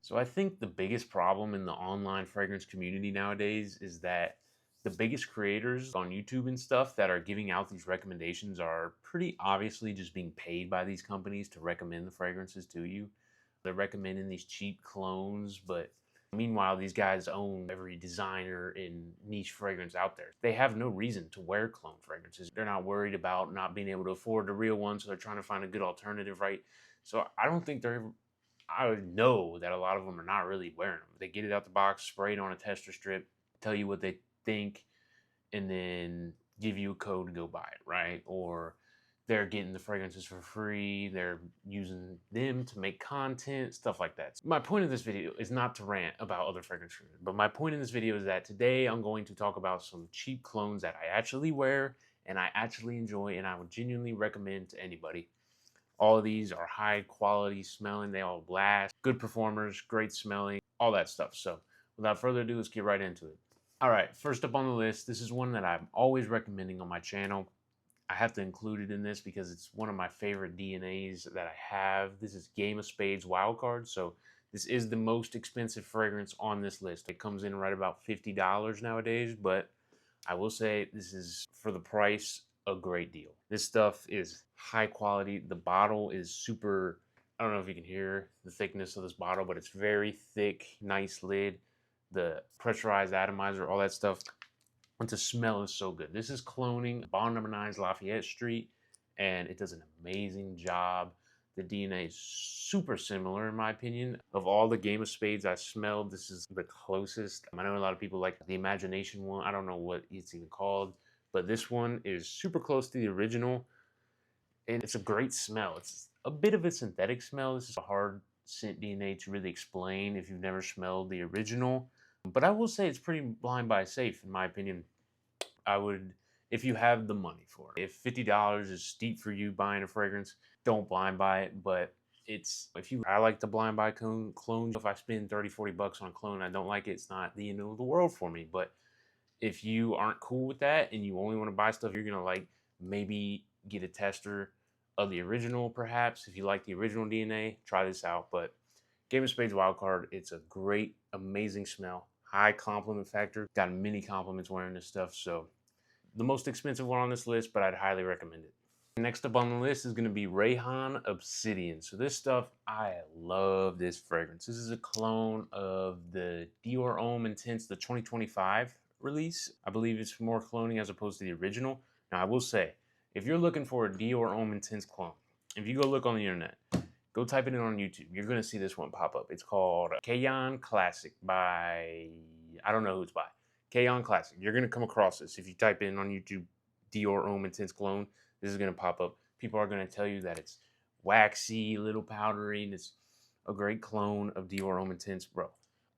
So I think the biggest problem in the online fragrance community nowadays is that the biggest creators on YouTube and stuff that are giving out these recommendations are pretty obviously just being paid by these companies to recommend the fragrances to you. They're recommending these cheap clones, but meanwhile, these guys own every designer and niche fragrance out there. They have no reason to wear clone fragrances. They're not worried about not being able to afford the real one, so they're trying to find a good alternative, right? So I don't think they're I would know that a lot of them are not really wearing them. They get it out the box, spray it on a tester strip, tell you what they think, and then give you a code to go buy it, right? Or they're getting the fragrances for free. They're using them to make content, stuff like that. My point of this video is not to rant about other fragrances, but my point in this video is that today I'm going to talk about some cheap clones that I actually wear and I actually enjoy and I would genuinely recommend to anybody. All of these are high quality smelling. They all blast. Good performers, great smelling, all that stuff. So without further ado, let's get right into it. All right, first up on the list, this is one that I'm always recommending on my channel. I have to include it in this because it's one of my favorite DNAs that I have. This is Game of Spades Wildcard. So this is the most expensive fragrance on this list. It comes in right about $50 nowadays, but I will say this is, for the price, a great deal. This stuff is high quality. The bottle is super, I don't know if you can hear the thickness of this bottle, but it's very thick, nice lid. The pressurized atomizer, all that stuff. And the smell is so good. This is cloning Bond Number 9's Lafayette Street, and it does an amazing job. The DNA is super similar, in my opinion. Of all the Game of Spades I smelled, this is the closest. I know a lot of people like the Imagination one. I don't know what it's even called, but this one is super close to the original, and it's a great smell. It's a bit of a synthetic smell. This is a hard scent DNA to really explain if you've never smelled the original, but I will say it's pretty blind buy safe, in my opinion. I would, if you have the money for it. If $50 is steep for you buying a fragrance, don't blind buy it. But I like the blind buy clones. If I spend 30, 40 bucks on a clone, I don't like it, it's not the end of the world for me. But if you aren't cool with that and you only want to buy stuff you're going to like, maybe get a tester of the original, perhaps. If you like the original DNA, try this out. But Game of Spades Wildcard, it's a great, amazing smell. High compliment factor. Got many compliments wearing this stuff. So the most expensive one on this list, but I'd highly recommend it. Next up on the list is going to be Rayhan Obsidian. So this stuff, I love this fragrance. This is a clone of the Dior Homme Intense, the 2025 release. I believe it's more cloning as opposed to the original. Now, I will say, if you're looking for a Dior Homme Intense clone, if you go look on the internet, go type it in on YouTube, you're going to see this one pop up. It's called Khamrah Classic by, I don't know who it's by. Khamrah Classic. You're going to come across this. If you type in on YouTube, Dior Homme Intense Cologne, this is going to pop up. People are going to tell you that it's waxy, little powdery, and it's a great clone of Dior Homme Intense. Bro,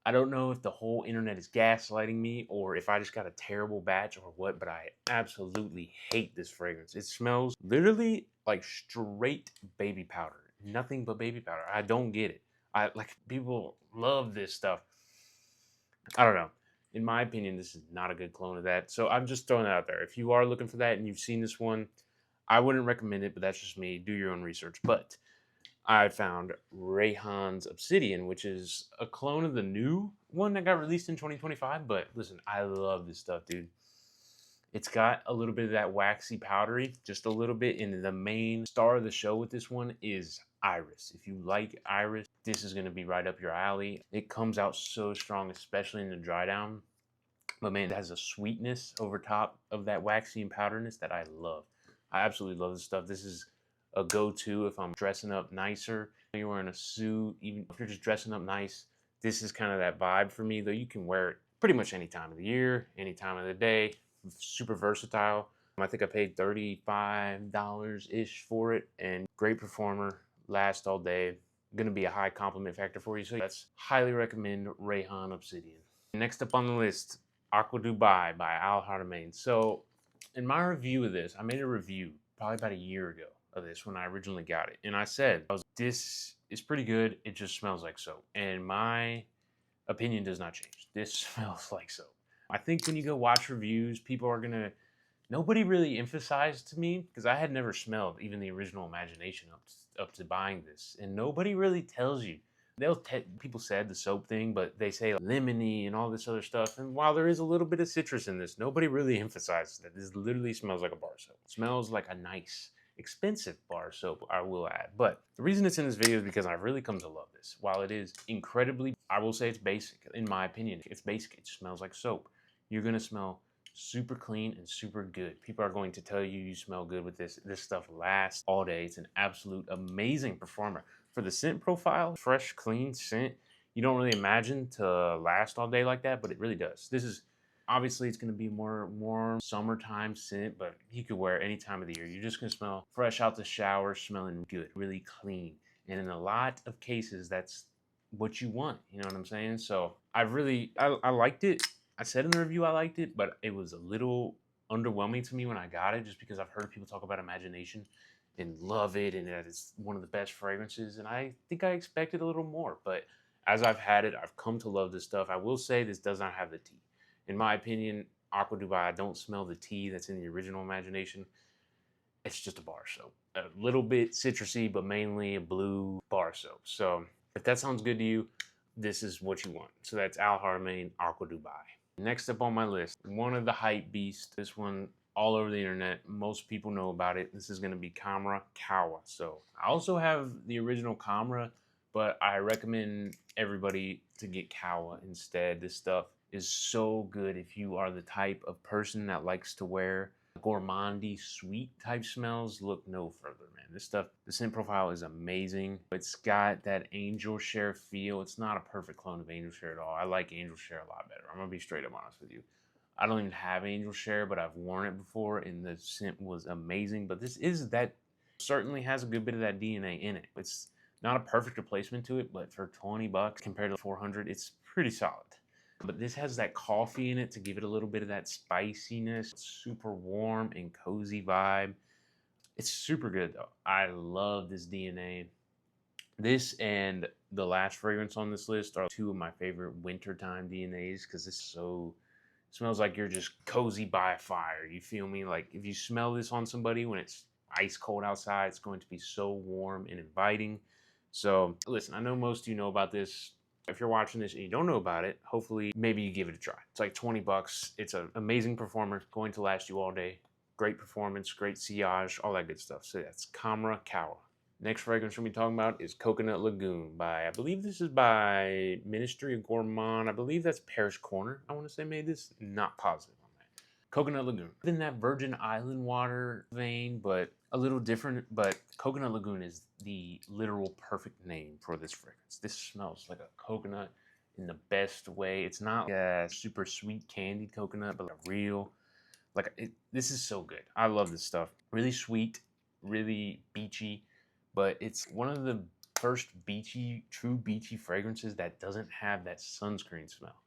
I don't know if the whole internet is gaslighting me or if I just got a terrible batch or what, but I absolutely hate this fragrance. It smells literally like straight baby powder. Nothing but baby powder. I don't get it. People love this stuff. I don't know. In my opinion, this is not a good clone of that. So I'm just throwing that out there. If you are looking for that and you've seen this one, I wouldn't recommend it, but that's just me. Do your own research. But I found Rayhan's Obsidian, which is a clone of the new one that got released in 2025. But listen, I love this stuff, dude. It's got a little bit of that waxy powdery, just a little bit. And the main star of the show with this one is Iris. If you like Iris, this is going to be right up your alley. It comes out so strong, especially in the dry down. But man, it has a sweetness over top of that waxy and powderness that I love. I absolutely love this stuff. This is a go-to if I'm dressing up nicer. You're wearing a suit, even if you're just dressing up nice, this is kind of that vibe for me, though you can wear it pretty much any time of the year, any time of the day. Super versatile. I think I paid $35-ish for it, and great performer, last all day. Gonna be a high compliment factor for you, so let's highly recommend Rayhan Obsidian. Next up on the list, Aqua Dubai by Haramain. So in my review of this, I made a review probably about a year ago of this when I originally got it, and I said, this is pretty good, it just smells like soap. And my opinion does not change. This smells like soap. I think when you go watch reviews, people are gonna, nobody really emphasized to me, because I had never smelled even the original Imagination up to buying this, and nobody really tells you People said the soap thing, but they say lemony and all this other stuff. And while there is a little bit of citrus in this, nobody really emphasizes that this literally smells like a bar soap. It smells like a nice, expensive bar soap, I will add. But the reason it's in this video is because I've really come to love this. While it is incredibly, I will say it's basic. In my opinion, it's basic. It smells like soap. You're gonna smell super clean and super good. People are going to tell you you smell good with this. This stuff lasts all day. It's an absolute amazing performer. For the scent profile, fresh, clean scent, you don't really imagine to last all day like that, but it really does. This is, obviously it's gonna be more warm, summertime scent, but you could wear it any time of the year. You're just gonna smell fresh out the shower, smelling good, really clean. And in a lot of cases, that's what you want, you know what I'm saying? So I liked it. I said in the review I liked it, but it was a little underwhelming to me when I got it, just because I've heard people talk about Imagination and love it, and that it's one of the best fragrances, and I think I expected a little more. But as I've had it, I've come to love this stuff. I will say this does not have the tea. In my opinion, Aqua Dubai, I don't smell the tea that's in the original Imagination. It's just a bar soap. A little bit citrusy, but mainly a blue bar soap. So if that sounds good to you, this is what you want. So that's Haramain Aqua Dubai. Next up on my list, one of the hype beasts. This one all over the internet. Most people know about it. This is going to be Khamrah Qahwa. So I also have the original Khamrah, but I recommend everybody to get Qahwa instead. This stuff is so good if you are the type of person that likes to wear gourmandy, sweet type smells. Look no further, man. This stuff, the scent profile is amazing. It's got that Angel Share feel. It's not a perfect clone of Angel Share at all. I like Angel Share a lot better. I'm gonna be straight up honest with you. I don't even have Angel Share, but I've worn it before and the scent was amazing. But this is that, certainly has a good bit of that DNA in it. It's not a perfect replacement to it, but for 20 bucks compared to 400, it's pretty solid. But this has that coffee in it to give it a little bit of that spiciness. It's super warm and cozy vibe. It's super good though. I love this DNA. This and the last fragrance on this list are two of my favorite wintertime DNAs, because it's so, smells like you're just cozy by a fire. You feel me? Like if you smell this on somebody when it's ice cold outside, it's going to be so warm and inviting. So listen, I know most of you know about this. If you're watching this and you don't know about it, hopefully maybe you give it a try. It's like 20 bucks. It's an amazing performer, going to last you all day. Great performance, great sillage, all that good stuff. So that's Khamrah Qahwa. Next fragrance we're going to be talking about is Coconut Lagoon by, I believe this is by Ministry of Gourmand. I believe that's Paris Corner, I want to say made this. Not positive on that. Coconut Lagoon. In that Virgin Island water vein, but a little different. But Coconut Lagoon is the literal perfect name for this fragrance. This smells like a coconut in the best way. It's not a super sweet candied coconut, but a real, this is so good. I love this stuff. Really sweet, really beachy, but it's one of the first beachy, true beachy fragrances that doesn't have that sunscreen smell.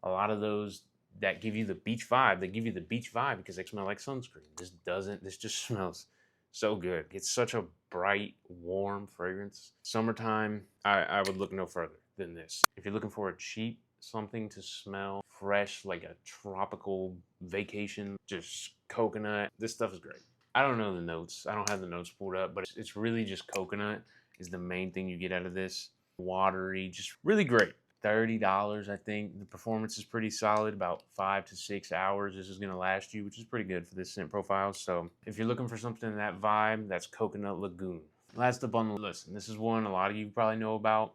A lot of those that give you the beach vibe, they give you the beach vibe because they smell like sunscreen. This doesn't. This just smells so good. It's such a bright, warm fragrance. Summertime, I would look no further than this. If you're looking for a cheap something to smell fresh, like a tropical vacation, just coconut, this stuff is great. I don't know the notes. I don't have the notes pulled up, but it's really just coconut is the main thing you get out of this. Watery, just really great. $30, I think. The performance is pretty solid, about 5 to 6 hours this is going to last you, which is pretty good for this scent profile. So if you're looking for something in that vibe, that's Coconut Lagoon. Last up on the list, and this is one a lot of you probably know about,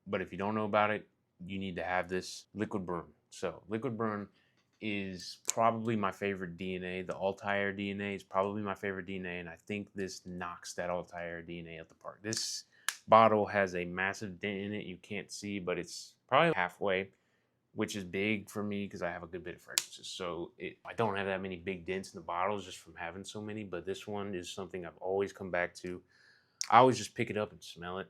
but if you don't know about it, you need to have this, Liquid Brun. So Liquid Brun is probably my favorite DNA. The Altair DNA is probably my favorite DNA, and I think this knocks that Altair DNA out the park. This bottle has a massive dent in it you can't see, but it's probably halfway, which is big for me because I have a good bit of fragrances. So I don't have that many big dents in the bottles just from having so many, but this one is something I've always come back to. I always just pick it up and smell it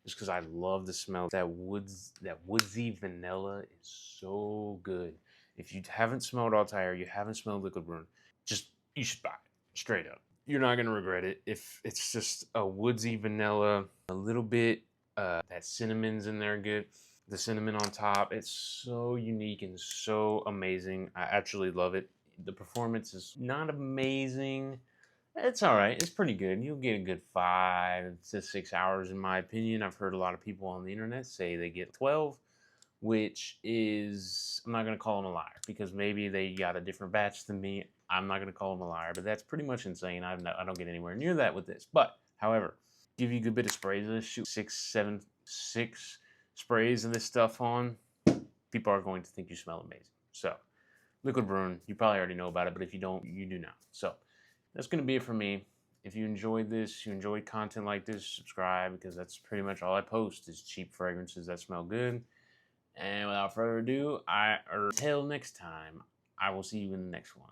just because I love the smell. That woodsy vanilla is so good. If you haven't smelled Altair, you haven't smelled Liquid Brun, you should buy it, straight up. You're not gonna regret it. If it's just a woodsy vanilla, a little bit, that cinnamon's in there good. The cinnamon on top, it's so unique and so amazing. I actually love it. The performance is not amazing. It's all right. It's pretty good. You'll get a good 5 to 6 hours, in my opinion. I've heard a lot of people on the internet say they get 12, which is, I'm not going to call them a liar because maybe they got a different batch than me. I'm not going to call them a liar, but that's pretty much insane. I don't get anywhere near that with this. But, however, give you a good bit of sprays. Let's shoot 6 sprays of this stuff on. People are going to think you smell amazing. So, Liquid Brun, you probably already know about it, but if you don't, you do now. So, that's going to be it for me. If you enjoyed this, you enjoyed content like this, subscribe, because that's pretty much all I post is cheap fragrances that smell good. And without further ado, until next time, I will see you in the next one.